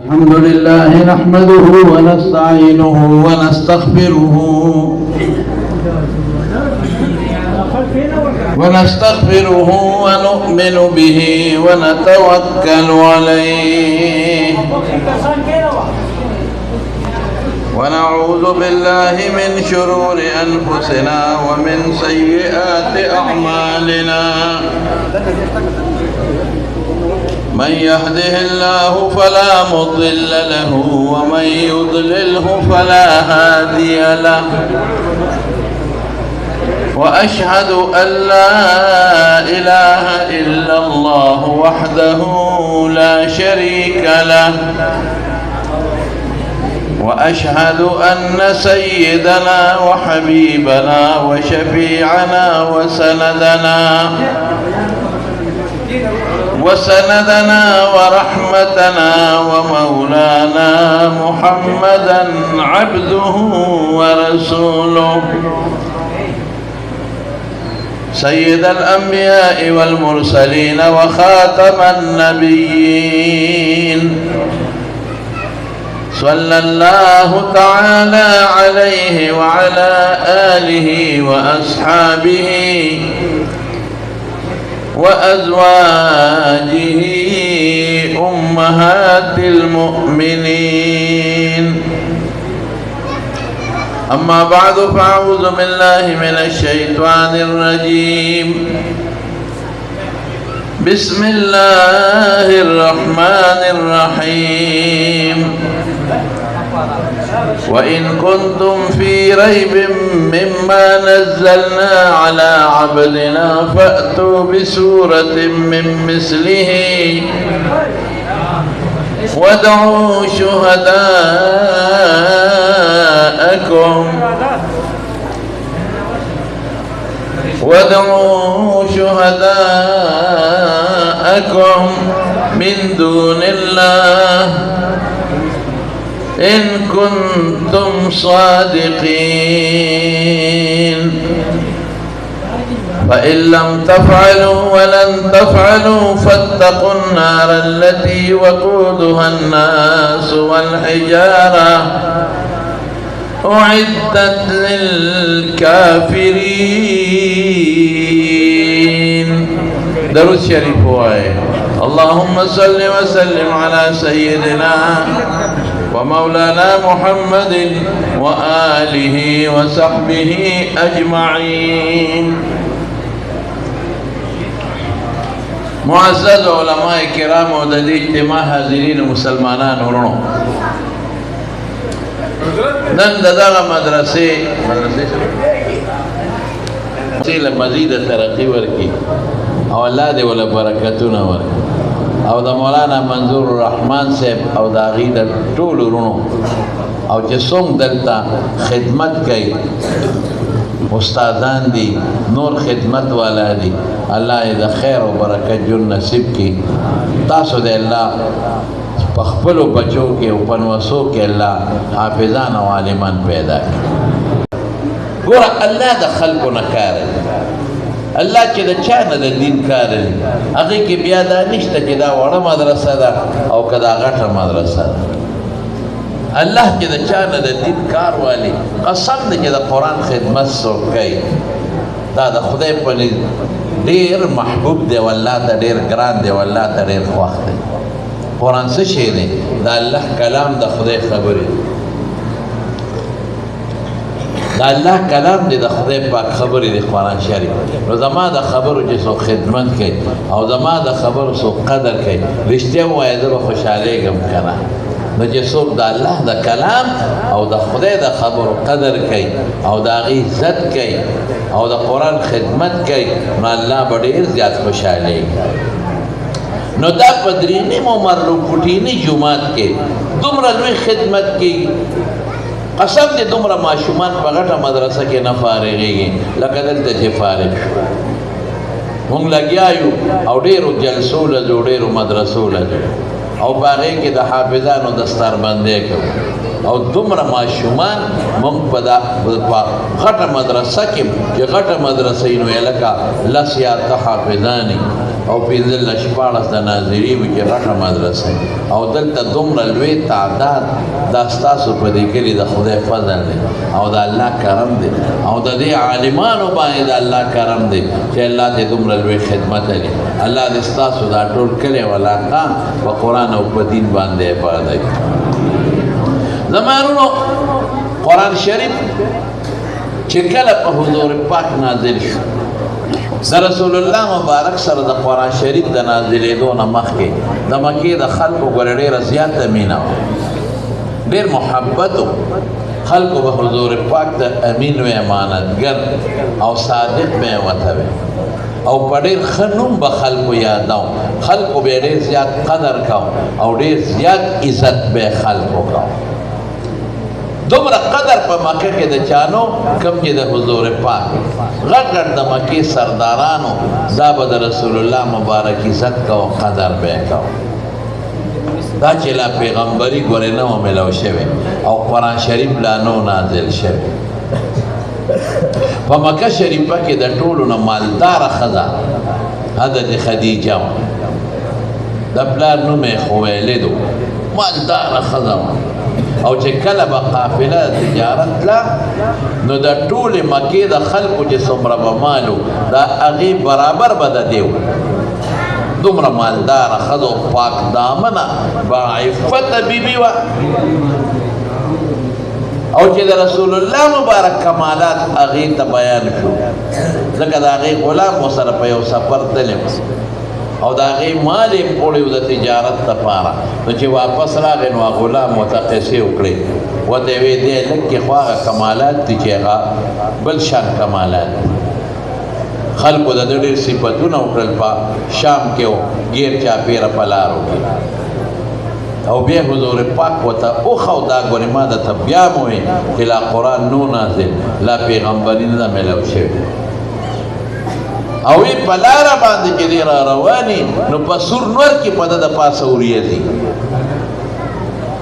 الحمد لله نحمده ونستعينه ونستغفره ونؤمن به ونتوكل عليه ونعوذ بالله من شرور أنفسنا ومن سيئات أعمالنا. من يهده الله فلا مضل له ومن يضلله فلا هادي له. وأشهد أن لا إله إلا الله وحده لا شريك له. وأشهد أن سيدنا وحبيبنا وشفيعنا وسندنا ورحمتنا ومولانا محمدا عبده ورسوله سيد الأنبياء والمرسلين وخاتم النبيين. صلى الله تعالى عليه وعلى آله وأصحابه وأزواجه أمهات المؤمنين. أما بعد فأعوذ بالله من الشيطان الرجيم. بسم الله الرحمن الرحيم. وإن كنتم في ريب مما نزلنا على عبدنا فأتوا بسورة من مثله وادعوا شهداءكم من دون الله إن كنتم صادقين. فإن لم تفعلوا ولن تفعلوا فاتقوا النار التي وقودها الناس والحجارة أعدت للكافرين. درود شريف هواي. اللهم صل وسلم على سيدنا ومولانا محمد وآله وصحبه أجمعين. معزز علماء کرام و د دې اجتماع حاضرین مسلمانان ورونو، نن دغه مدرسې له مزید ترقی ورکړي او الله دې ول برکتونه ورکړي او د مولانا منظور الرحمن صاحب او د هغې د ټولو ورونو او چې څوک دلته خدمت کوي استادان دي نور خدمت والا دي، الله یې د خیر او برکت ژوند نصیب کړي. تاسو د الله په خپلو بچو کې او په نوسو کې الله حافظان او عالمان پیدا کړي. ګوره الله د خلکو نه کار دی، الله چې د چا نه د دین کار دی هغې کې بیا دا نشته چې دا وړه مدرسه ده او که دا غټه مدرسه ده. الله چې د چا نه د دین کار والی قسم دی چې د قرآن خدمت څوک کوي دا د خدای په ډېر محبوب دی او الله ته ډېر ګران دی او الله ته ډېر خوښ دی. قرآن څه شی دی؟ د الله کلام د خدای خبرې د الله کلام دی، د خدای پاک خبرې دی قرآن شریف. نو زما د خبرو چې څوک خدمت کوي او زما د خبرو څوک قدر کوي رښتیا ووایه زه به خوشحالېږم که نه. نو چې څوک د الله د کلام او د خدای د خبرو قدر کوي او د هغې عزت کوي او د قرآن خدمت کوي نو الله به ډېر زیات خوشحالېږي. نو دا په درېنیم او مرلوپوټیني جومات کې دومره لوی خدمت کېږي. قسم دې دومره ماشومان په غټه مدرسه کې نه فارغېږي لکه دلته چې فارغ شو. مونږ لګیا یو او ډېرو جلسو له ځو ډېرو مدرسو له ځو او په هغې کې د حافظانو دستاربندۍ کوو او دومره ماشومان مونږ په غټه مدرسه کې چې غټه مدرسه یې نو یې لکه لس یا اته حافظانې او پنځلس شپاړس د ناظري وي چې غټه مدرسه او دلته دومره لوی تعداد دا ستاسو په دې کلي د خدای فضل دی او د الله کرم دی او د دې عالمانو باندې د الله کرم دی چې الله دې دومره لوی خدمت لري الله دې ستاسو دا ټول کلی ولاقه په قرآن او په دین باندې عبادت زمانونو قرآن شریف چې کله په حضور پاک نازل شو د رسول الله مبارک سره د قرآن شریف د نازلېدو نه مخکې د مکې د خلکو ګوره ډېره زیاته مینه وه ډېر محبت و خلکو به حضور پاک د امین و امانتګر او صادق به یې ورته وی او په ډېر ښه نوم به خلکو یادو خلکو به یې ډېر زیات قدر کو او ډېر زیات عزت به یې خلکو کو دومره قدر په مکه کې د چانو کم چې د حضور پاک غټ غټ د مکې سردارانو دا به د رسول الله مبارک عزت کو قدر به یې کو دا چې لا پیغمبري ګورې نه و میلاو شوی او قرآن شریف لا نو نازل شوی په مکه شریفه کې د ټولو نه مالداره ښځه حضرت خدیجه وه د پلار نوم یې خویلد و مالداره ښځه وه او چې کله به قافله تجارت لا نو د ټولې مکې د خلکو چې څومره به مالو د هغې برابر به د دې وه دومره مالداره ښځه پاک دامنه باعفته بیبي وه او چې د رسول الله مبارک کمالات هغې ته بیان شو ځکه د هغې غلام ورسره په یو سفر تللی او د هغې مال یې وړی و د تجارت دپاره نو چې واپس راغی نو غلام ورته قصې وکړې ورته یې ویې دی لږ کې خو هغه کمالات دي چې هغه بل شان کمالات دي خلکو د ده ډېر صفتونه وکړل په شام کې ګیر چاپېره په لارو کې او بیا حضور پاک ورته وښو دا ګورې ما درته بیا م وویل چې لا قرآن نو نازل لا پیغمبري نه ده میلاو شوې او وی په لاره باندې چې دی را رواني نو په سور نور کې په ده د پاسه وریځي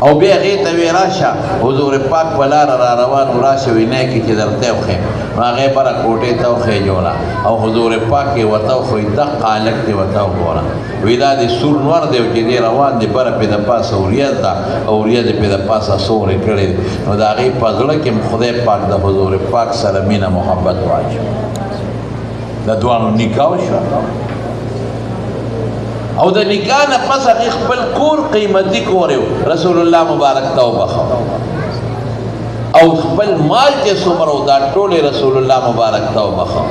او بیا هغې ته وی راشه حضور پاک په لاره را روان و راشه وینی کې چې درته وښیم نو هغې بره کوټې ته وخېجوله او حضور پاک یې ورته وښوی دقه هلک دې ورته وګوره وی دا د سور نور دی چې دی روان دی بره پې د پاسه وریځ ده او وریځ یې پې د پاسه سورې کړې نو د هغې په زړه کې خدای پاک د حضور پاک سره مینه محبت واچو د دوانو نکاح شو او د نکاح نه پس هغې خپل کور قیمتي کور یو رسول الله مبارک ته وبخو او خپل مال چې څومره و دا ټول رسول الله مبارک ته وبخو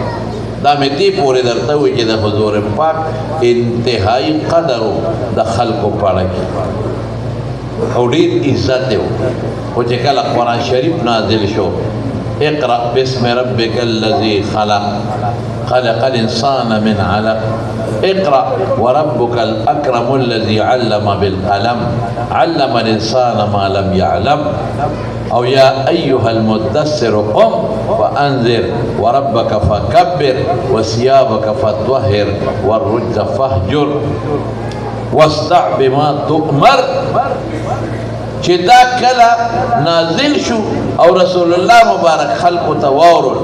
دا مې دې پورې درته وایي چې د حضور پاک انتهایي قدر و د خلکو په اړه کې او ډېر عزت یې و خو چې کله قرآن شریف نازل شو اقرأ باسم ربك الذي خلق خلق الإنسان من علق اقرأ وربك الأكرم الذي علم بالقلم علم الإنسان ما لم يعلم أو يا أيها المدثر قم فأنذر وربك فكبر وثيابك فطهر والرجز فاهجر واصدع بما تؤمر چې دا کله نازل شو او رسول الله مبارک خلقو ته واورل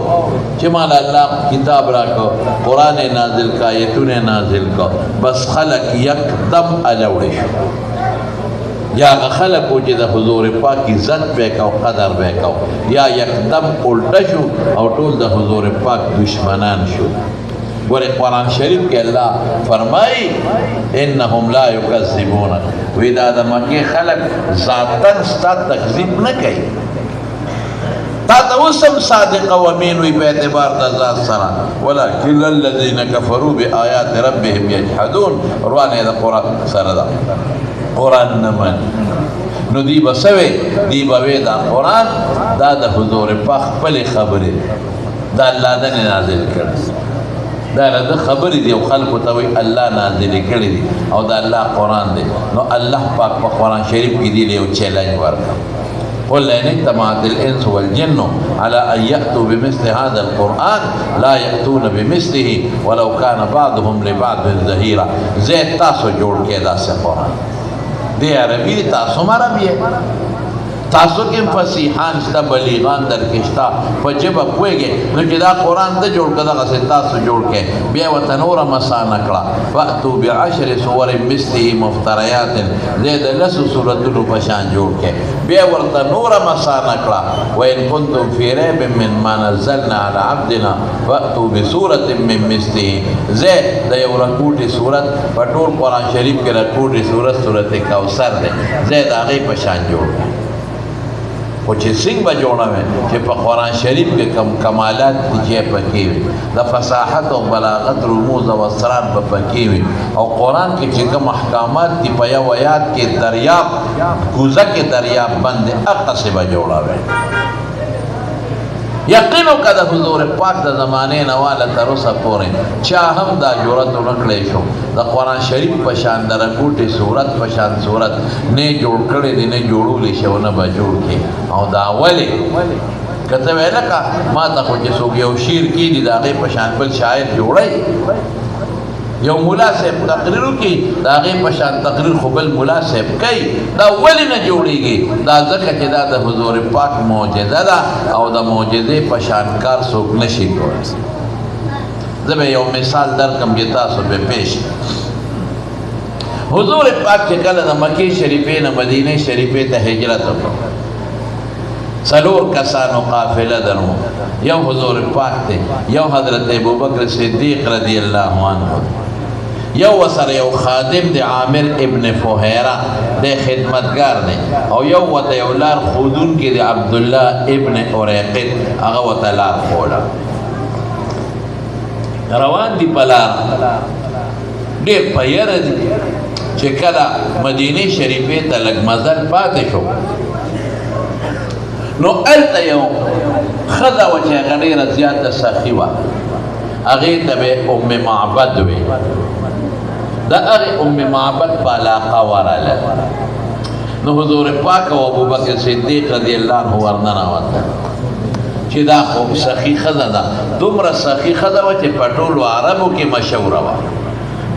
چې مال الله کتاب راکو قرآن نازل کا آیتونه نازل کا بس خلق یکدم الوړي شو یا خلقو چې د حضور پاک عزت به کو قدر به کو یا یکدم الټه شو او ټول د حضور پاک دشمنان شو ګوره قرآن شریف کې الله فرمایي انهم لا یکذبونک وی دا د مکې خلک ذاتاً ستا تکذیب نه کوي تا ته اوس هم صادق او امین وي په اعتبار د ذات سره ولکن الذین کفروا بآیات ربهم یجحدون روان یې د قرآن سره ده قرآن نه مني نو دی به څه وی دی به وی دا قرآن دا د حضور پاک خپلې خبرې دا الله نه نازل کړی دا د خبرې دی او خلکو ته وایي الله نازلې کړي دي او دا الله قرآن دی نو الله پاک په قرآن شریف کې دی یو چیلنج ورکړ قل ان اجتمعت الانس والجن على ان ياتوا بمثل هذا القران لا ياتون بمثله ولو كان بعضهم لبعض ظهيرا زي تاسو جوړ کې دا څه قرآن دی عربي تاسو عربي تاسو کې فصیحان شته بلیغان در کې شته په ژبه پوهېږئ نو چې دا قرآن ته جوړ کړه دغسې تاسو جوړ کړئ بیا ورته نوره مسانه کړه فأتو بعشر صور مثله مفتریات دی د لسو صورتونو په شان جوړ کړئ بیا ورته نوره مسانه کړه وإن کنتم فی ریب مما نزلنا علی عبدنا فأتو بصورة من مثله زه د یو رکوټې صورت په ټول قرآن شریف کې رکوټې صورت صورت کوثر دی زه د هغې په شان جوړ کړم خو چې څنګه به جوړوې چې په قرآن شریف کې کم کمالات دي چې پکې وي د فصاحت او بلاغت رموز او اسرار به پکې وي او قرآن کې چې کوم احکامات دي په یو آیات کې دریاب کوزه کې دریاب بند دی هغسې به جوړوې یقین وکړه د حضور پاک د زمانې نه واله تر اوسه پورې چا هم دا جرأت ونه کړی شو د قرآن شریف په شان د رکوټې صورت په شان صورت نه جوړ کړی دی نه جوړولی شي او نه به جوړ کړي او دا ولې که ته ویې لکه ما ته خو چې څوک یو شعر کښېني د هغې په شان بل شاعر جوړی یو ملا صاحب تقریر وکړي د هغې په شان تقریر خو بل ملا صاحب کوي دا ولې نه جوړېږي دا ځکه چې دا د حضور پاک معجزه ده او د معجزې په شان کار څوک نشي کولی زه به یو مثال درکړم چې تاسو به پیش حضور پاک چې کله د مکې شریفې نه مدینې شریفې ته هجرت وکړ څلور کسانو قافله درو یو حضور پاک دی یو حضرت ابوبکر صدیق رضی الله عنه یو وسره یو خادم دی عامر ابن فهیره دی خدمتګار دی او یو ورته یو لار ښودونکی دی عبدالله ابن اریقط هغه ورته لار ښوده روان دي په لار ډېر په یره دي چې کله مدینې شریفې ته لږ مزل پاتې شو نو هلته یو ښځه وه چې هغه ډېره زیاته سخي وه هغې ته به ام معبد وې د هغې ام معبد په علاقه ورغله نو حضور پاک او ابوبکر صدیق رضی الله عنه ورننوتل چې دا خو سخي ښځه ده دومره سخي ښځه وه چې په ټولو عربو کې مشهوره وه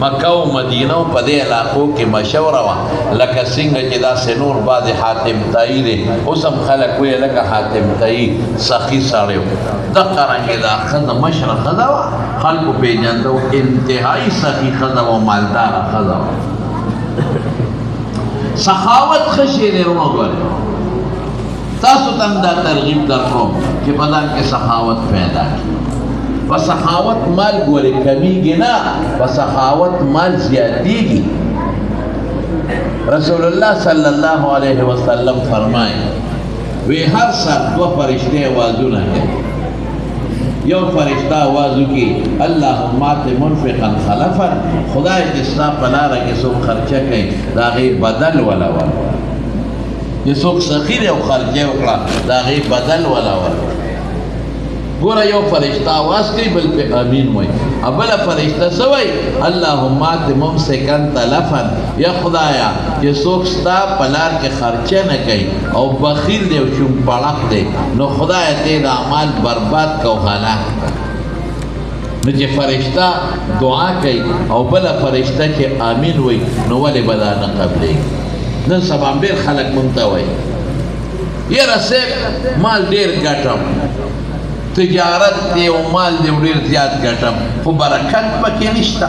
مکه او مدینه او په دې علاقو کې مشهوره وه لکه څنګه چې داسې نور بعضې حاتم طایي دی اوس هم خلک وایي لکه حاتم طایي سخي سړی و دقه رنګې دا ښځه مشره ښځه وه خلکو پېژنده و انتهایي سخي ښځه وه مالداره ښځه وه سخاوت ښه شی دی وګورئ تاسو ته هم دا ترغیب درکړم چې په ځان کې سخاوت پیدا کړي په سخاوت مال ګورې کمیږي نه په سخاوت مال زیاتېږي رسول الله صلی الله علیه وسلم فرمایي وی هر ساعت دوه فرشتې اوازونه کوي یو فرشته آواز وکړي اللهم آت منفقا خلفا خدای دې ستا په لاره کې څوک خرچه کوي د هغې بدل وله ورکړه چې څوک سخي دی او خرچه وکړه د هغې بدل وله ورکړه ګوره یو فرشته آواز کوي بل پې امین وایي او بله فرشته څه وایي اللهم آت ممسکا تلفا یا خدایه چې څوک ستا په لار کې خرچه نه کوي او بخیل دی او چومپړق دی نو خدایه ته د اعمال برباد کو هلاک نو چې فرشته دعا کوي او بله فرشته چې امین وایي نو ولې به دا نه قبلېږي نن سبا ډېر خلک مونږ ته وایي یاره صاحب مال ډېر ګټم تجارت دی او مال دی ډېر زیات ګټم خو برکت پکې نشته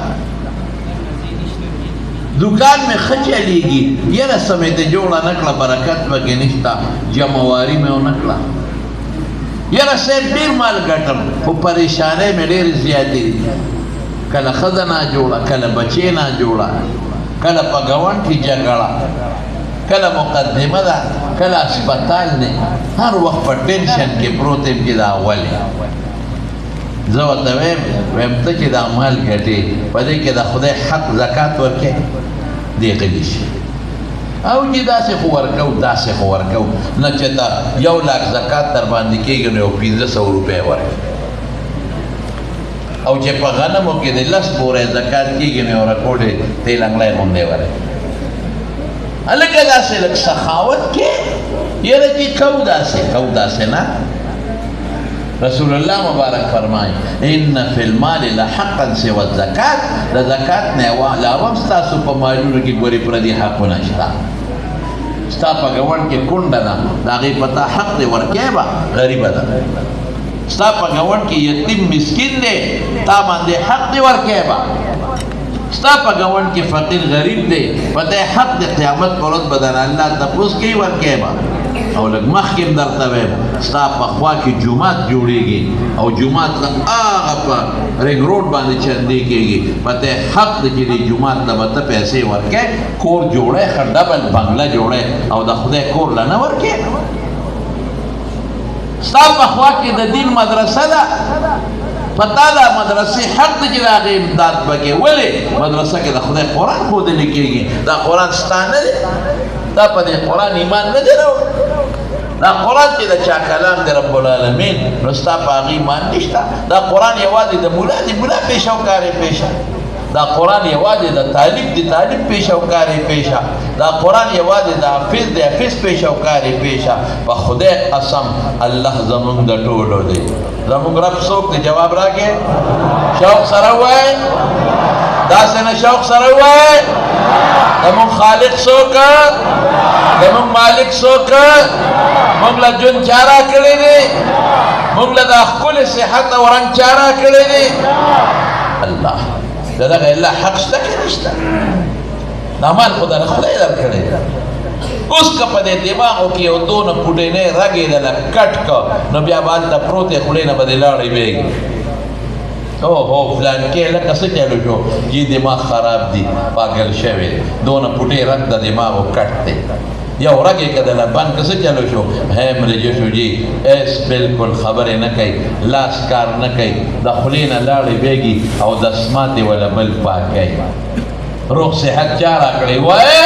دکان مې ښه چلېږي یاره څه مې ته جوړه نه کړه برکت پکې نشته جمعواري مې ونه کړه یاره صاحب ډېر مال ګټم خو پریشانۍ مې ډېرې زیاتې دي کله ښځه ناجوړه کله بچې ناجوړه کله په ګاونډ کې جګړه کله مقدمه ده کله اسپتال دی هر وخت په ټینشن کې پروت یم چې دا ولې زه ورته ویم ته چې دا مال ګټې په دې کې د خدای حق زکات ورکړې دی غلی شي او چې داسې خو ورکو داسې خو ورکو نه چې ته 1 لاک زکات در باندې کېږي نو 1500 روپۍ ورکړي او چې په غنمو کې د 10 بورې زکات کېږي نو رکوډې تیلنګلی غوندې ورکړي هلکه داسې لږ سخاوت کې یاره چې کو داسې نه رسول الله مبارک فرمایي ان فی المال لحقا سوى الزکات د زکات نه علاوه هم ستاسو په مالونو کې ګورې پردي حقونه شته ستا په ګاونډ کې کونډه ده د هغې په تا حق دی ورکوې به غریبه ده ستا په ګاونډ کې یتیم مسکین دی تا باندې حق دی ورکوې به ستا په ګاونډ کې فقیر غریب دی په دی حق دی قیامت پر ورځ به د الله تپوس کوي ورکوې به او لږ مخکې هم درته ویم ستا په خوا کې جومات جوړېږي او جومات له هغه په رنګ روډ باندې چندې کېږي په ته حق دی چې دې جومات ته به ته پیسې ورکوې کور جوړی ښه ډبل بنګله جوړی او د خدای کور له نه ورکوې ستا په خوا کې د دین مدرسه ده په تا د مدرسې حق دی چې د هغې امداد به کوې ولې مدرسه کې د خدای قرآن ښودلی کېږي دا قرآن ستا نه دی دا په دې قرآن ایمان نه دی راوړی دا قرآن چې د چا کلام دی رب العالمین نو ستا په هغې ایمان نشته دا قرآن یوازې د ملا دی ملا پیشه او کارې پیشه دا قرآن یوازې د طالب دی طالب پیشه او کارې پیشه دا قرآن یوازې د حافظ دی حافظ پیشه او کارې پیشه په خدای قسم الله زمونږ د ټولو دی زمونږ رب څوک دی جواب راکړې شوق سره ووایئ داسې نه شوق سره ووایئ زمونږ خالق څوک زمونږ مالک څوک موږ له ژوند چا راکړی دی موږ له دا ښکلې صحت او رنګ چا راکړی دی الله د دغه الله حق شته که نشته دا مال خو د خدای درکړی اوس که په دې دماغو کې یو دونه پوډینۍ رګ یې دله کټ که نو بیا به هلته پروت یې خولې نه به دې لاړې ویږي اوهو فلانکې لکه څه چلو شو یې دماغ خراب دی پاگل شوی دونه پوټې رګ د دماغو کټ دی یو رګ یې که دله بند که څه چلو شو هیمرجه شو جي ایس بالکل خبرې نه کوي لاس کار نه کوي د خولې نه لاړې ویږي او دسمات یې وله بل پاک کوي روغ صحت چا راکړی وایې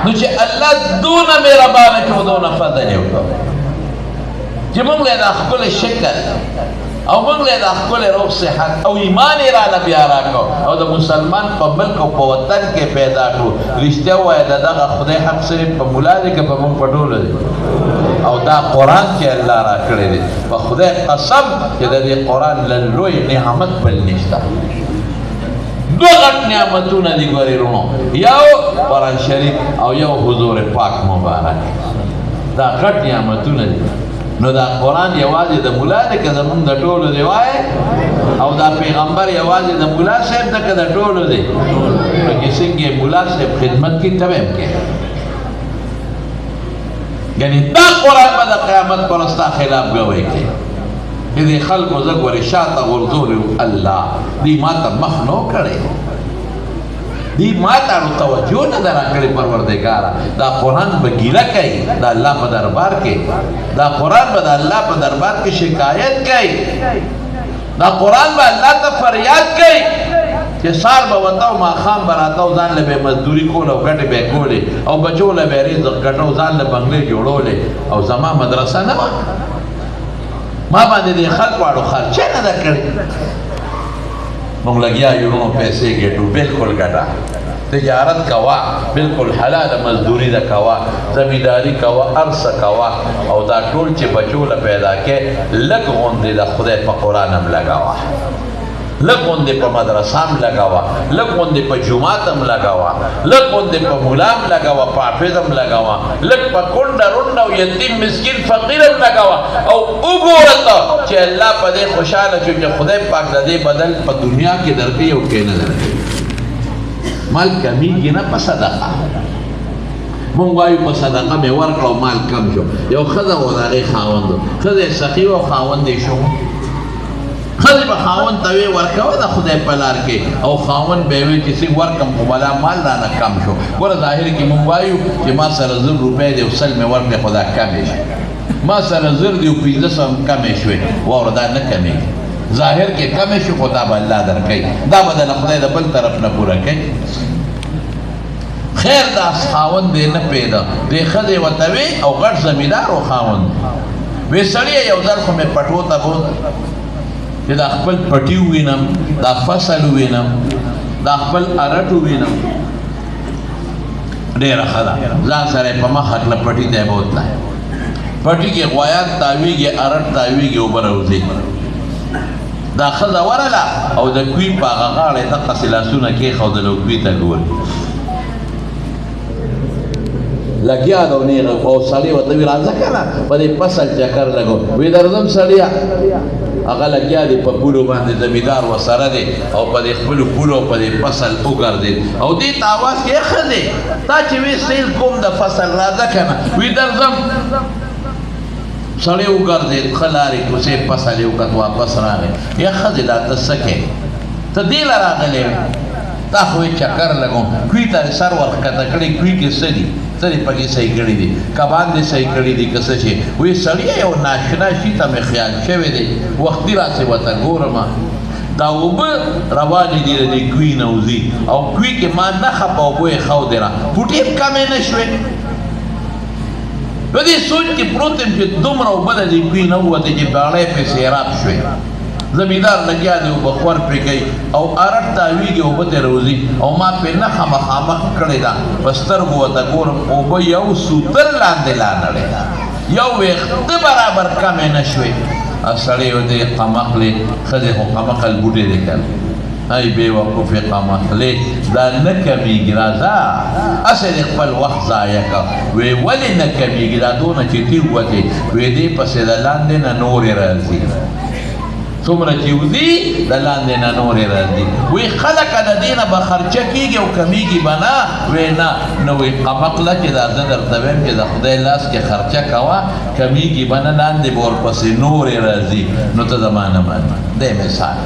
نو چې الله دونه مهربانه کړو دونه فضل یې وکړو چې موږ له دا ښکلی شکل او موږ له دا ښکلی روغ صحت او ایمان یې راله بیا راکړو او د مسلمان په ملک او په وطن کې پیدا کړو رښتیا ووایه د دغه خدای حق صرف په ملا دی که په موږ په ټولو دی او دا قرآن چې الله راکړی دی په خدای قسم چې د دې قرآن له لوی نعمت بل نشته دو غټ نعمتونه دي ګورې وروڼو یو قرآن شریف او یو حضور پاک مبارک دا غټ نعمتونه دي نو دا قرآن یوازې د ملا دی که زمونږ د ټولو دی وایې او دا پیغمبر یوازې د ملا صاحب ده که د ټولو دی نو چې څنګه یې ملا صاحب خدمت کړي ته به هم کوې یعنې دا قرآن به د قیامت پر ستا خلاف ګوی کوي چې دې خلکو زه ګورې شاته غورځولي الله دوی ما ته مخ نو کړی دی ما ته توجه نه ده راکړې پروردګاره دا قرآن به ګیله کوي د الله په دربار کې دا قرآن به د الله په دربار کې شکایت کوي دا قرآن به الله ته فریاد کوي چې سار به وته او ماښام به راته او ځان له به مزدوري کوله او ګټې به یې کولې او بچو له به یې رزق ګټه او ځان له بنګلې جوړولې او زما مدرسه نه وه ما باندې دې خلکو واړو خرچه نه ده کړې موږ لګیا یو نو پیسې ګټو بالکل ګټه تجارت کوا بالکل حلال مزدوری ده کوا زمینداری کوا ارسه کوا او دا ټول چې بچو له پیدا کې لږ غوندې د خدای په قرآن هم لګاوه لږ غوندې په مدرسه هم لګاوه لږ غوندې په جومات هم لګاوه لږ غوندې په ملا هم لګاوه په حافظ هم لګاوه لږ په کونډه رونډه او یتیم مسکین فقیر هم لګاوه او وګوره ته چې الله په دې خوشحاله شو چې خدای پاک د دې بدل په دنیا کې درکوي او کې نه درکوي مال کمیږي نه په صدقه مونږ وایو په صدقه مې ورکړه او مال کم شو یو ښځه و د هغې خاوند و ښځه یې سخي و او خاوند یې شو ښځې به خاوند ته وې ورکوه د خدای په لار کې او خاوند به یې وې چې څنګه ورکړم خو بلا مال رانه کم شو ګوره ظاهر کې مونږ وایو چې ما سره 1000 روپۍ دی او سل مې ورکړې خو دا کمې شي ما سره 1000 دی او 1500 هم کمې شوې واوره دا نه کمېږي ظاهر کې کمې شو خو دا به الله درکوي دا به د خدای د بل طرف نه پوره کوي خیر دا خاوند دی نه پیدا دې ښځې ورته وې او غټ زمیندار و خاوند وې سړیه یو ځل خو مې پټو ته بوت چې دا خپل پټي ووینم دا فصل ووینم دا خپل ارټ ووینم ډېره ښه ده ځان سره یې په مخ کړله پټي ته یې بوتله پټي کې غویان تاویږي ارټ تاویږي اوبه راوځي دا ښځه ورله او د کوي په هغه غاړه یې دقسې لاسونه کېښودل او کوي ته ګوري لګیا دا ونیغه او سړی ورته وی راځه کنه په دې فصل چکر لګو وی درځم سړیا هغه لګیا دی په پولو باندې زمیندار ورسره دی او په دې خپلو پولو په دې فصل وګرځېد او دې ته اواز کې ښه دی تا چې وی سیل کوم د فصل راځه کنه وی درځم سړی وګرځېد ښه لارې کوڅې فصل یې وکړ واپس راغی یا ښځې دا ته څه کوې ته دې له راغلی وې تا خو یې چکر لګوم کوي ته سر ورښکته کړی کوي کې څه دي څه دې پکې صحیح کړي دي کبان دې صحیح کړي دي که څه شي وایي سړیه یو ناشنا شي ته مې خیال شوی دی وختي راسې ورته ګورم دا اوبه روانې دي د دې کوي نه وځي او کوي کې ما نښه په اوبو یې ښودې را پوټې هم کمې نه شوې په دې سوچ کې پروت یم چې دومره اوبه د دې کوي نه ووتې چې باړۍ پې سیراب شوې زمیندار لګیا دی اوبه خور پرې کوي او ارټ تاویږي اوبه ترې روځي او ما پې نښه مخامخ کړې ده په سترګو ورته ګورم اوبه یو سوتر لاندې لانړې ده یو ویښته برابر کمې نه شوې سړی و دې قمقلې ښځې خو قمقل بوټې دی کړ ای بې وقوفې قمقلې دا نه کمیږي راځه هسې دې خپل وخت ضایع کړه وی ولې نه کمیږي دا دونه چې تی ووتې وی دې پسې د لاندې نه نورې راځي څومره چې وځي د لاندې نه نورې راځي وی خلکه د دې نه به خرچه کېږي او کمیږي به نه وی نه نو وی قمقله چې دا زه درته ویم چې د خدای لاس کې خرچه کوه کمیږي به نه لاندې به ورپسې نورې راځي نو ته زما نه منې دی مثال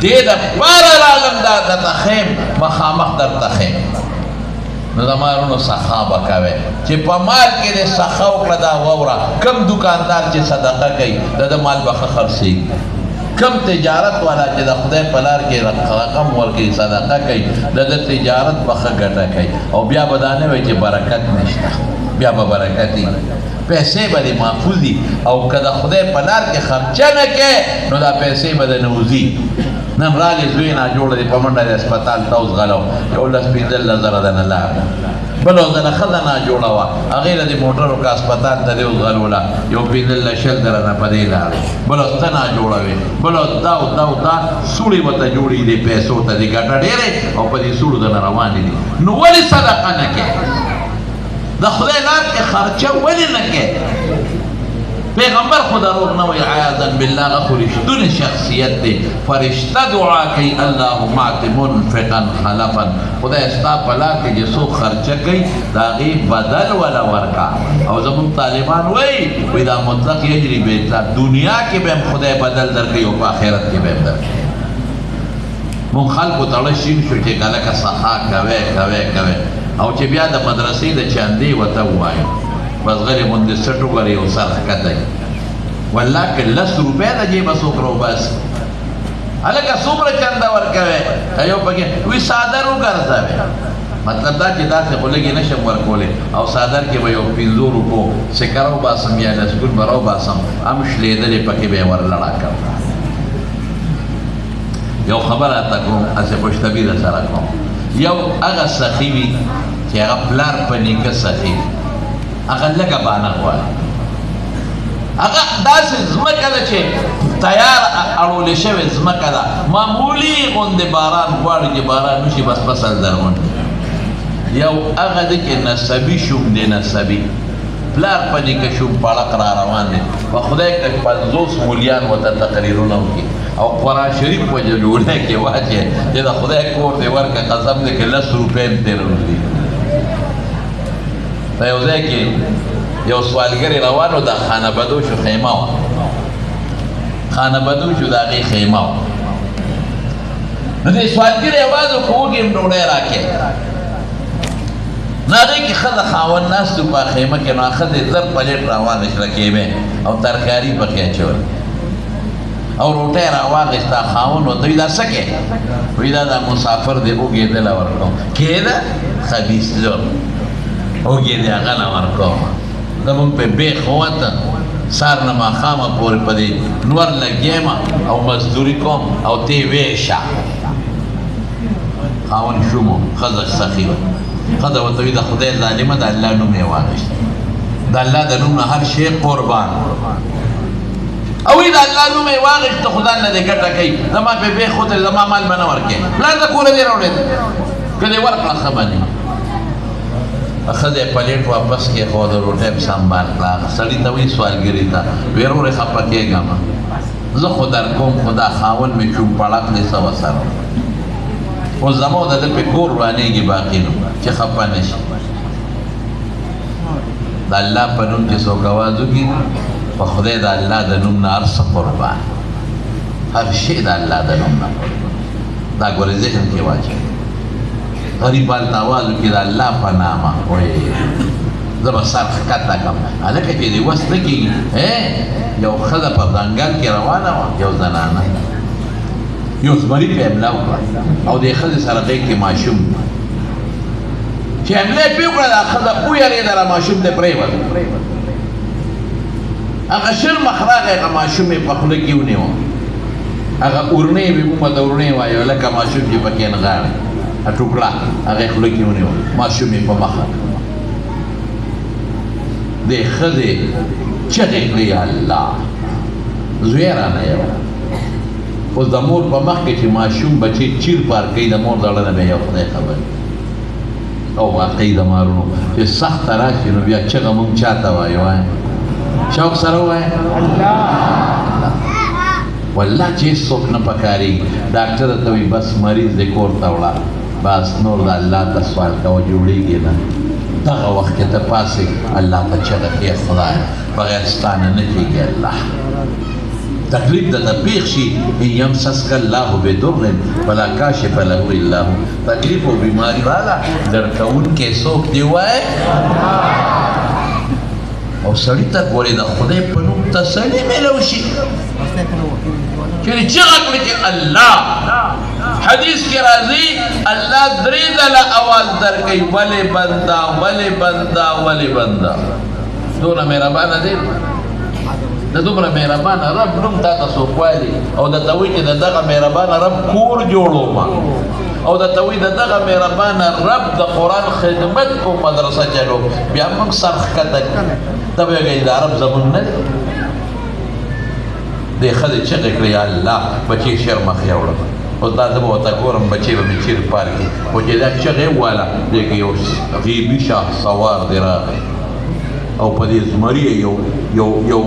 دې دپاره راغلم دا درته ښیم مخامخ درته ښیم نو زما ورونو سخا به کوئ چې په مال کې دې سخا وکړه دا واوره کم دکاندار چې صدقه کوي د ده مال به ښه خرڅېږي کم تجارت والا چې د خدای په لار کې رقم ورکوي صدقه کوي د ده تجارت به ښه ګټه کوي او بیا به دا نه وایي چې برکت نشته بیا به برکت وي پیسې به دې محفوظ او که د خدای په لار کې خرچه نه کوې نو دا پیسې به د نوځي نن راغې زوی ناجوړه دی په منډه د هسپتال ته اوس غلو یو لس پنځلس زره دنه لاړه بله اوس دنه ښځه ناجوړه وه هغې له دې موټرو که هسپتال ته دی اوس غلوله یو پنځلس شل زره نه په دې لاړې بله اوس ته ناجوړه وې بله اوس دا او دا او دا سوړې ورته جوړې دي پیسو ته دې ګټه ډېرې او په دې سوړو دنه روانې دي نو ولې صدقه نه کوې د خدای لار کې خرچه ولې نه کوې پیغمبر خدا روغ نه وایي عیاذا بالله هغه خو رښتونی شخصیت دی فرشته دعا کوي اللهم اعط منفقا خلفا خدای ستا په لار کې چې څوک خرچه کوي د هغې بدل وله ورکړه او زموږ طالبان وایي دا مطلق یجري بإطلاق دنیا کې به هم خدای بدل درکوي او په آخرت کې به هم درکوي مونږ خلکو تړه شین شو چې که لکه سخا کوې او چې بیا د مدرسې د چندې ورته ووایو بس غلی غوندې سټ وګورې یو سر ښکته والله که لس روپۍ د جیبه څوک راوباسي هلکه څومره چنده ورکوې یو پکې وي څادر وګرځوې مطلب دا چې داسې خو لږې نشم ورکولی او څادر کې به یو 5 روپو سکه راوباسم یا لسګون به راوباسم هم شلېدلې پکې به یې ورلړه کړم یو خبره راته کوم هسې خوشطبي در سره کوم یو هغه سخي وي چې هغه پلار په نیکه سخي وي هغه لږه بانه غواړي هغه داسې ځمکه ده چې تیار اړولې شوې ځمکه ده معمولي غوندې باران غواړي چې باران وشي بس فصل درغون یو هغه دی چې نسبي شوم دی نسبي پلار په نیکه شوم پړق را روان دی په خدای که 50 مولیان ورته تقریرونه وکړي او قرآن شریف په جلوله کې واچي چې د خدای کور دی ورکه قسم دی که 10 روپۍ هم ترې روزي په یو ځای کې یو سوالګرې روانو د خانه بدوشو خیمه وه خانه بدوشو د هغې خیمه وه نو دې سوالګرې اواز وکړو وږې م ډوډۍ راکړې نو هغې کې ښځه خاوند ناست و په خیمه کې نو ښځې زر پلیټ راواغېست کیمې او ترکاري پکې اچول او روټۍ راواغېسته خاوند ورته وایي دا څه کې وایي دا مسافر دی اوږېدله ورکوم کېده خبیث زور اوږې دی هغه نه ورکوم زمونږ پې بیخ ووته سار نه ماښامه پورې په دې نور لګېمه او مزدوري کوم او تی ویشه خاوند شومو ښځه سخي وه ښځه ورته وایي د خدای ظالمه د الله نوم یې واخېست د الله د نوم نه هر شی قربان او وایي د الله نوم یې واخېست خو ځان نه دې ګټه کوي زما پې بیخ وته زما مال به نه ورکوې پلار د کوره دې راوړېده که دې ورکړه ښه به ښځې پلیټ واپس کېښود روټۍ په سنبال کړه سړي ته وایي سوالګري ته ویې ورورې خفه کېږم زه خو در کوم خو دا خاوند مې چوم پړق دی څه وسره اوس زما د ده پې کور روانېږي باقي نو چې خفه نه شي د الله په نوم چې څوک اواز وکړي په خدای د الله د نوم نه هر څه قربان هر شی د الله د نوم نه دا ګورې ذهن کې واچوي غریب هلته اواز وکړي د الله په نامه وایي زه به سر ښکته کړم هلکه چې دې وس نه کېږي یو ښځه په ځنګل کې روانه وه یو زنانه یو زمري په املا وکړه او دې ښځې سره غېږ کې ماشوم چې املا یې پرې وکړه دا ښځه ویرېدله ماشوم دې پرېوت هغه شل مخ راغی هغه ماشوم یې په خوله کې ونیوه هغه اورنۍ مې موږ ته اورنۍ وایو لکه ماشوم چې پکې نغاړي ټوکړه هغه یې خوله کې ونیوه ماشوم یې په مخه دې ښځې چغې کړې یا الله زوی رانه یو اوس د مور په مخ کې چې ماشوم بچی چیر پار کوي د مور زړه نه به یو خدای خبر او واقعي د مارونو چې سخته راشي نو بیا چغه مونږ چاته وایو شوق سره ووایه والله چې هېڅوک نه پکارېږي ډاکټر ته وایي بس مریض دې کور ته وړه بس نور د الله ته سوال کوه جوړېږي نه دغه وخت کې ته پاسې الله ته چغه کړې خدای بغیر ستا نه نه کېږي الله تکلیف درته پېښ شي ان یمسسک الله بضر فلا کاشف له الا هو تکلیف او بیماري راله درکوونکی څوک دی وایه او سړي ته ګورې د خدای په نوم تسلي میلو شي چې چغه کړي چې الله حدیث کې راځي الله درې ځله اواز درکوي ولې بنده ولې بنده ولې بنده دونه مهربانه دی د دومره مهربانه رب نوم تا ته څوک وایي او درته وایي چې د دغه مهربانه رب کور جوړوم او درته وایي د دغه مهربانه رب د قرآن خدمت کوم مدرسه چلو بیا موږ سر ښکته ته به وایي دا رب زمونږ نه دی دې ښځې چغې کړې یا الله بچي شر مخې وړم اوس دا زه به ورته ګورم بچی به مې چیر پار کړي خو چې دا چغې وواله دې کې یو غیبي شاه سوار دی راغی او په دې زمري یو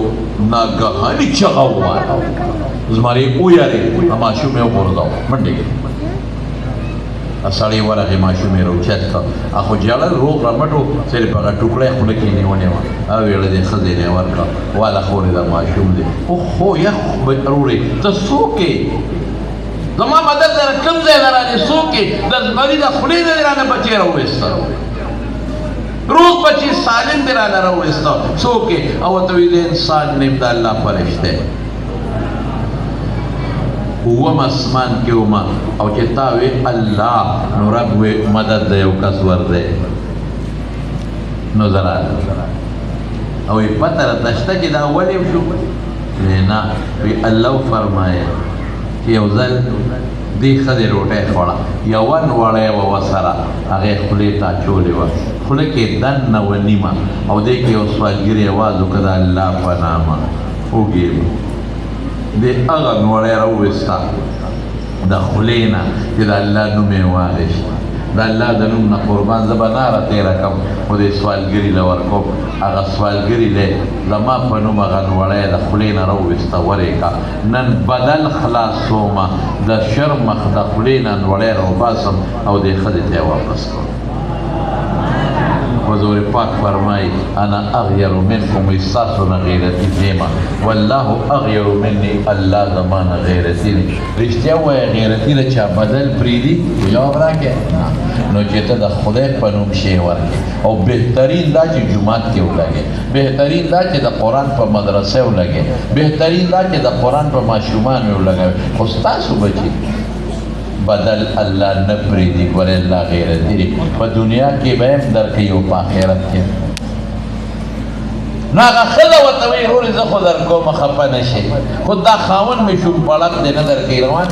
ناګهاني چغه وواله زمري ویارېد ماشوم یې وغورځاوه منډې کړې سړی ورغی ماشوم یې راوچت کړ خو ژړل روغ رمټ و صرف هغه ټوکړه یې خوله کې نیولې وه او ویړه دې ښځې نه یې ورکړه واله خورې دا ماشوم دی اوهو یخ وروړې ته څوک یې زما مدد سره کوم ځای نه رانې څوک یې د زمري د خولې نه دې رانه بچی راوویسته روغ بچی سالم دې رانه راوویسته څوک یې او ورته وایي د انسان نیم د الله فرشته اووم اسمان کې ومه او چې تا وې الله نو رب وې مدد د یو کس ور دی نو زه راغلم او وی پته راته شته چې دا ولې وشو نه وی الله فرمایه چې یو ځل دې ښځې روټۍ خوړه یوه نوړی وه ورسره هغې خولې ته اچولې وه خوله کې دننه وه نیمه او دې کې یو سوالګري اواز وکړه د الله په نامه وګېرو دې هغه نوړی راوویسته د خولې نه چې د الله نوم یې واخیست د الله د نوم نه قربان زه به ناره تېره کړم خو دې سوالګري له ورکوم هغه سوالګري دی زما په نوم هغه نوړی د خولې نه راوویسته ورې کا نن بدل خلاصومه د شر مخ د خولې نه نوړی راوباسم او دې ښځې ته یې واپس کړم حضور پاک فرمای انا اغیر منکم استاسو نه غیرتي دیمه والله اغیر مني الله زمانه غیرتي دی رښتیا ووایه غیرتي د چا بدل پرېږدي جواب راکړې نو چې ته د خدای په نوم شی ورکړې او بهترین دا چې جومات کې ولګې بهترین دا چې د قرآن په مدرسه ولګې بهترین دا چې د قرآن په ماشومان ولګوې خو ستاسو بچي بدل الله نه پرېږدي ګورې الله غیرتي دی په دنیا کې به هم درکوي او په آخرت کې نو هغه ښځه ورته وایي ورورې زه خو درکومه خفه نه شي خو دا خاوند مې شوم پړق دی نه درکوي روان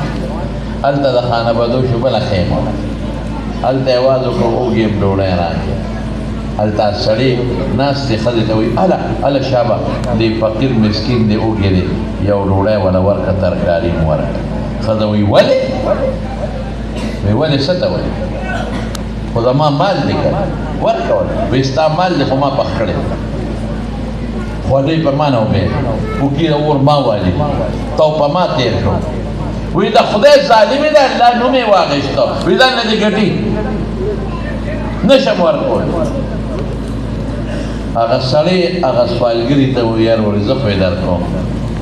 هلته د خانه بدو شو بله خیمه هلته یې اواز وکړو اوږې م ډوډۍ راکړې هلته سړی ناست دی ښځې ته وایي هله شابه دې فقیر مسکین دی اوږې دی یو ډوډۍ وله ورکړه ترکاري م ورکړه ښځه وایي ولې وی ولې څه ته وایي خو زما مال دی که ورکول وایي ستا مال دی خو ما پخ کړی خولۍ په ما نه امید پوکي د اور ما والي تو په ما تېر شو وایي د خدای ظالمې ده الله نوم یې واخېسته وایي ځان نه دې ګټي نشم ورکول هغه سړی هغه سوالګري ته وایي یار ورې زه خو یې درکوم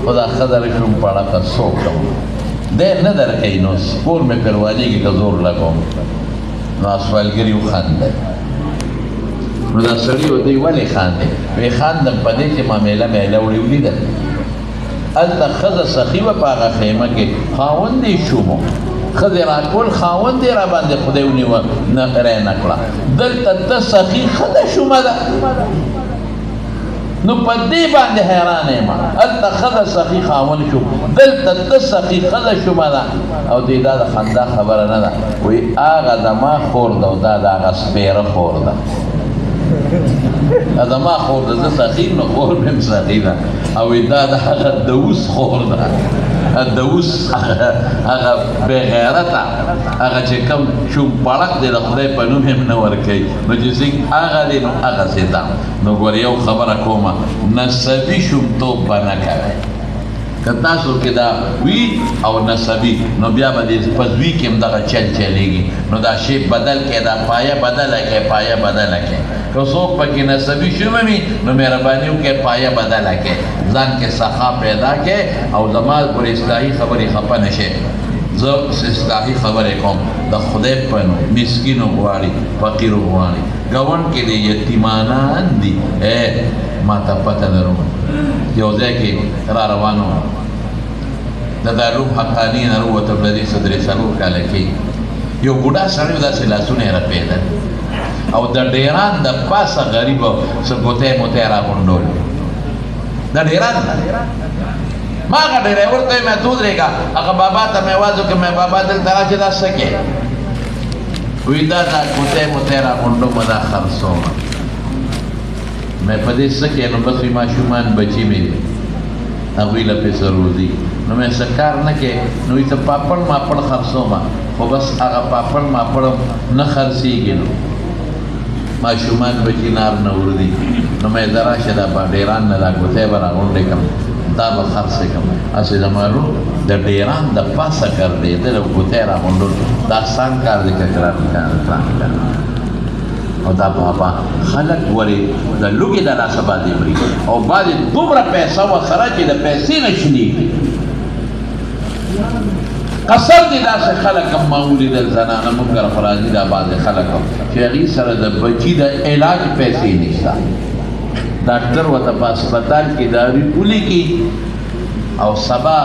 خو دا ښځه شوم پړه څه وکړم دی نه درکوي نو سپور مې پروالیږي که زور لګوم نو سوالګري وخندل نو دا سړي ورته ولې خاندې وایي خاندم په دې چې ما میله میله وړې ولیدل هلته ښځه سخي وه په هغه خیمه کې خاوند یې شومو ښځې راټول خاوند یې راباندې خدای ونیوه رای نه کړه دلته ته سخي ښځه شومه ده نو په دې باندې حیران یم هلته ښځه سخي خاوند شو دلته ته سخي ښځه شومه ده او دوی دا د خندا خبره نه ده وایي هغه زما خور ده او دا د هغه سپېره خور ده زما خور ده زه سخي نو خور مې هم سخي ده او دا د هغه دوس خور ده دوس هغه بېغیرته هغه چې کوم شوم پړک دی د خدای په نوم هم نه ورکوي نو چې څنګه هغه دی نو هغسې ده نو ګوره یو خبره کومه نسبي شومتوب به نه کوئ که تاسو کې دا وي او نسبي نو بیا به دې په زوی کې هم دغه چل چلېږي نو دا شی بدل کړئ دا پایه بدله کړئ پایه بدله کړئ که څوک پکې نسبي شومه وي نو مهرباني وکړئ پایه بدله کړئ ځان کې سخا پیدا کړئ او زما پر اصلاحي خبرې خفه نه شئ زه اصلاحي خبرې کوم د خدای په نوم مسکینو غواړي فقیرو غواړي ګاونډ کې د یتیمانان دي ما ته پته لرم یو ځای کې را روانو د دارالعلوم حقاني نه راووتم د دې څه درې څلور کاله کې یو بوډا سړی و داسې لاسونه یې رپېدل او د ډیران د پاسه غریب څه ګوتی موتی راغونډول د ډیران ما هغه ډریور ته یې مې تو ودرېږه هغه بابا ته مې آواز وکړ مې بابا دلته راشه دا څه کې وایي دا ګوتی موتی راغونډوم دا خرڅوم مې په دې څه کې نو بس وي ماشومان بچي مې دي هغوی له پیسه روزي نو مې څه کار نه کې نو وایي ته پاپړ ماپړ خرڅومه خو بس هغه پاپړ ماپړ نه خرڅېږي نو ماشومان بچي نار نه وردي نو مې زه راشه دا ډیران نه دا ګوتی به راغونډې کړم دا به خرڅې کړم هسې زمانو د ډیران د پاسه ګرځېدل او ګوتی راغونډول دا آسان کار دی که ګران کار او دا بابا خلک ولې د لوږې د لاسه باندې مري او بعضې دومره پیسه ورسره چې د پیسې نه شلېږي قسم دې داسې خلک هم ما ولیدل زنانه موږ طرف راځي دا بعضې خلک هم چې هغې سره د بچي د علاج پیسې نشته ډاکټر ورته په هسپتال کې داري ولیکي او سبا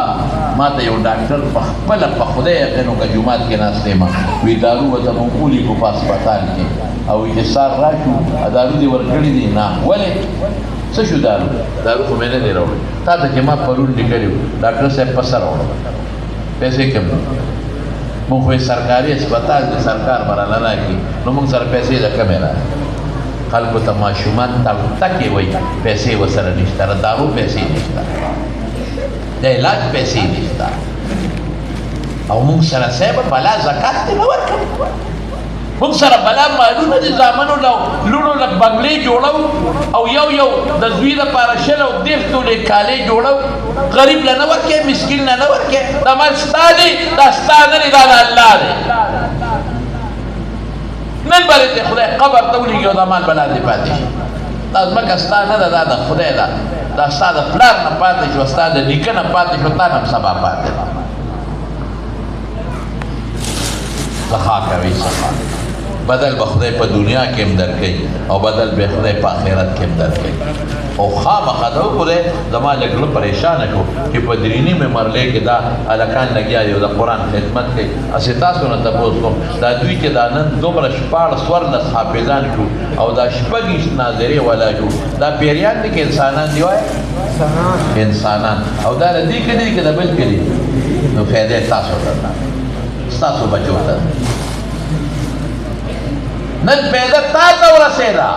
ما ته یو ډاکټر په خپله په خدای یقین وکړه جومات کې ناست یم وی دارو ورته موږ ولیکو په هسپتال کې او چې سار راشو دارو دې ورکړي دي نه ولې څه شو دارو خو مې نه دی راوړی تا ته چې ما پرون لیکلي وو ډاکټر صاحب په سر راوړه پیسې کم موږ خو سرکاري هسپتال د سرکار براله راکړي نو موږ سره پیسې د کمې راځي خلکو ته ماشومان تکې وایي پیسې ورسره نشته د دارو پیسې نشته د علاج پیسې نشته او موږ سره صاحب بلا زکات دې نه ورکوو موږ سره بلا مالونه دي زامنو لوڼو لږ بنګلې جوړو او یو د زوی دپاره شل او دېرش تولې کالۍ جوړو غریب له نه ورکې مسکین له نه ورکې دا مال ستا دی دا ستا نه دی دا د الله دی نن بلې ته خدای قبر ته ولېږي او دا مال به لاندې پاتې شي دا ځمکه ستا نه ده دا د خدای ده دا ستا د پلار نه پاتې شو ستا د نیکه نه پاتې شو تا نه هم سبا پاتې ده سخا کوي سخا بدل به خدای په دنیا کې هم درکوي او بدل به خدای په آخرت کې هم درکوي او خامخا دا وګورئ زما لږ زړه پریشانه شو چې په دریني ممرلې کې دا هلکان لګیا دي او د قرآن خدمت کوي هسې تاسو نه تپوس کوم دا دوی چې دا نن دومره 14 حافظان شو او دا 26 ناظرې والا شو دا پیریان دي که انسانان دي وایه انسانان او دا د دې کلي دي که د بل کلي نو فایده تاسو ته ستاسو بچو ته نن پیدا تا ته ورسېده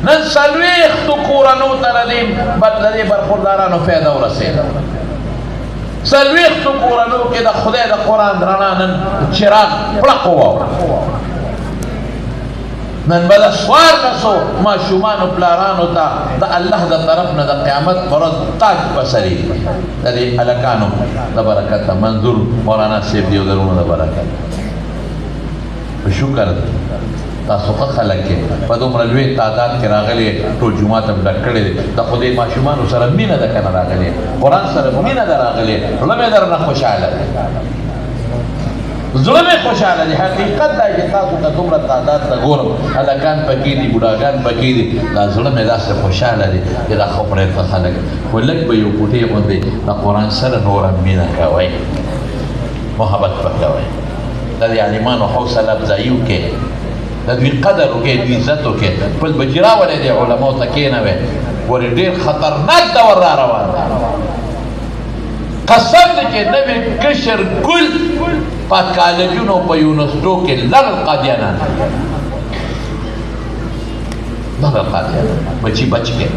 نن څلوېښتو کورنو ته د دې برخوردارانو فایده ورسېده څلوېښتو کورنو کې د خدای د قرآن رڼا نن چراغ پړق وواوړه نن به د څوارلسو ماشومانو پلارانو ته د الله د طرف نه د قیامت پر ورځ تاج په سر ایږي د دې هلکانو د برکته منظور مولانا صاحب دي او درونو د برکت په شکر تاسو ښه خلک یې په دومره لوی تعداد کې راغلي ټول جومات هم ډک کړی دی د خدای ماشومانو سره مینه ده که نه راغلې قرآن سره مینه ده راغلې زړه مې درنه خوشحاله دی زړه مې خوشحاله دی حقیقت دا چې تاسو ته دومره تعداد ته ګورم هلکان پکې دي بوډاګان پکې دي دا زړه مې داسې خوشحاله دی چې دا خو پرېږده خلک خو لږ به یو کوټې غوندې د قرآن سره نوره مینه کوئ محبت به کوئ د دې عالمانو حوصله افزایي وکړئ د دوی قدر وکړئ دوی عزت وکړئ خپل بچي راولئ دې علماو ته کښېنوئ ګورې ډېر خطرناک دور را روان دی قسم دی چې نوې کشر ګل په کالجونو په یونیورسټو کې لړل قادیانان لړل قادیانان بچي بچ کې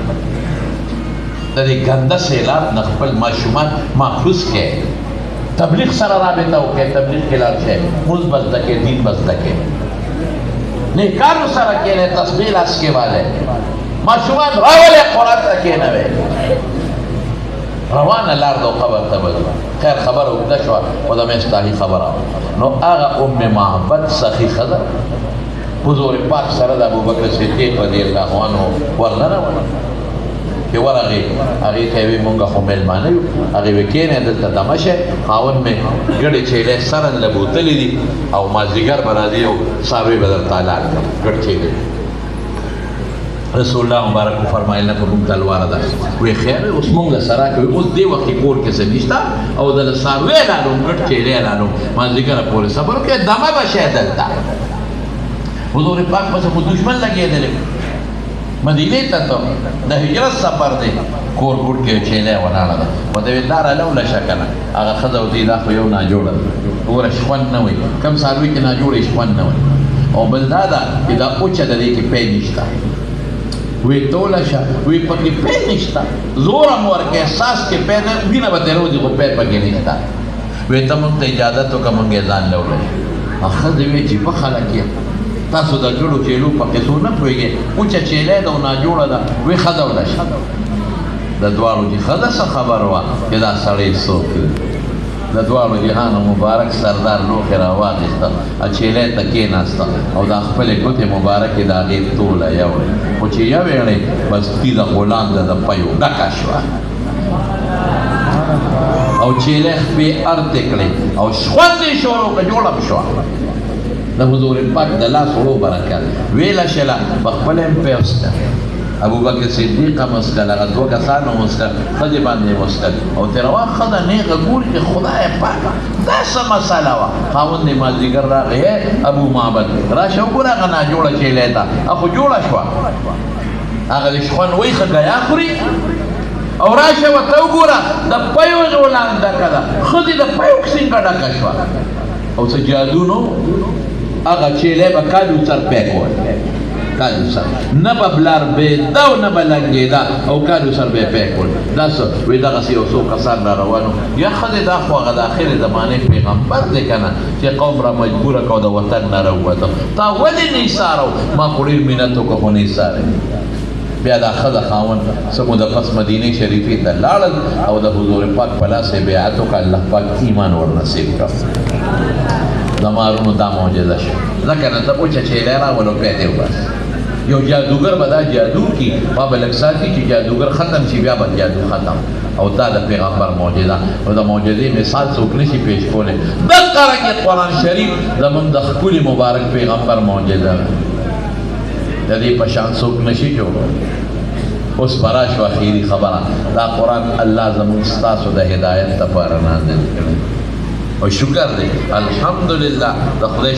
د دې ګنده سیلاب نه خپل ماشومان محفوظ کړئ تبلیغ سره رابطه وکړئ تبلیغ کې لاړ شئ مونځ به زده کړئ دین به زده کړئ نیکانو سره کښېنئ تسبیح لاس کې والئ ماشومان راولئ قرآن ته کښېنوئ روانه لار ده او قبر ته به ځو خیر خبره اوږده شوه خو د مستاحي خبره نو هغه ام معبد سخي ښځه حضور پاک سره د ابوبکر صدیق رضی الله عنه ورننوته چې ورغې هغې ته یې ویې مونږ خو مېلمانه یو هغې ویې کښېنئ دلته دمه شئ خاوند مې ګډې چیلې سره له بوتلې دي او مازدیګر به راځي او څاروي به درته حلال کړم ګډ چیلې رسول الله مبارک فرمایل نه په موږ تلوار ده وی خیر اوس موږ سره کوي اوس دې وخت کور کې څه نشته او د څاروي حلالوم ګډ چیلې حلالوم مازدیګره پورې صبر وکړئ دمه به شئ دلته حضور پاک پسې خو دشمن لګېدلی مدینې ته ته د هجرت سفر دی کور ګوټ کې چیلې ولاړه ده و د ویل داره لوله شه که نه هغه ښځه ورته دا خو یو ناجوړه ده ګوره شخوند نه وي کم څاروي کې ناجوړه شخوند نه وي او بل دا ده چې دا اوچه د دې کې پی نشته وی توله شه وی پکې پی نشته زور هم ورکړې احساس کې پی نه وینه به ترې وځي خو پی پکې نشته وی ته موږ ته اجازت وکړه موږ یې ځان لوله هغه ښځې وی چې په خلک یم تاسو د ګډو چیلو په قصو نه پوهېږئ اوچه چیلې ده او ناجوړه ده وی ښه ډوله شه د دواړو چې ښځه څه خبر وه چې دا سړی څوک دی د دواړو جهانو مبارک سردار لوښې راواخېسته چیلې ته کېناسته او دا خپلې ګوتې مبارکې د هغې توله یوړې خو چې یوېړې بس تیزه غولان ده د پیو ډکه شوه او چیلې خپې ارتې کړې او شخوندې شروع کړه جوړه م شوه د حضور پاک د لاس وړو برکت ویله شله په خپله هم پیوسته ابوبکر صدیق هم وسکل هغه دوه کسان هم وسکل ښځې باندې یې وسکل او تېره وخت ښځه نیغه ګوري چې خدای پاکه دا څه مسله وه خاوند یې مازدیګر راغی ابو معبد راشه وګوره هغه ناجوړه چیلې ته خو جوړه شوه هغه د شخوند وی ښه ګیا خوري او راشه ورته وګوره د پیو غولان ډکه ده ښځې د پیو څنګه ډکه شوه او څه جادو نو هغه چیلې به کالو سر پیک وه کالو سر نه به بلار بېده او نه به لنګېده او کالو سر به یې پیک ول دا څه وایي دغسې یو څو کسان را روان وو یا ښځې دا خو هغه د آخرې زمانې پیغمبر دی که نه چې قوم را مجبوره کړه او د وطن نه راووته تا ولې نه ایسارو ما خو ډېر مینت وکړه خو نه ایساری بیا دا ښځه خاوند څه موده پس مدینې شریفې ته لاړل او د حضور پاک په لاس یې بیعت وکړه الله پاک ایمان ورنصیب کړه زمارونو دا معجزه شو ځکه نه ته اوچه چیلې راولو پیدې وباس یو جادوګر به دا جادو کي ما به لږ ساتي چې جادوګر ختم شي بیا به جادو ختم او دا د پیغمبر معجزه او د معجزې مثال څوک نشي پیش کولی دغه رنګې قرآن شریف زموږ د ښکلي مبارک پیغمبر معجزه ده د دې په شان څوک نشي جوړولی اوس برا شو اخیري خبره دا قرآن الله زموږ ستاسو د هدایت لپاره نازل کړی او شکر دی الحمدلله د خدای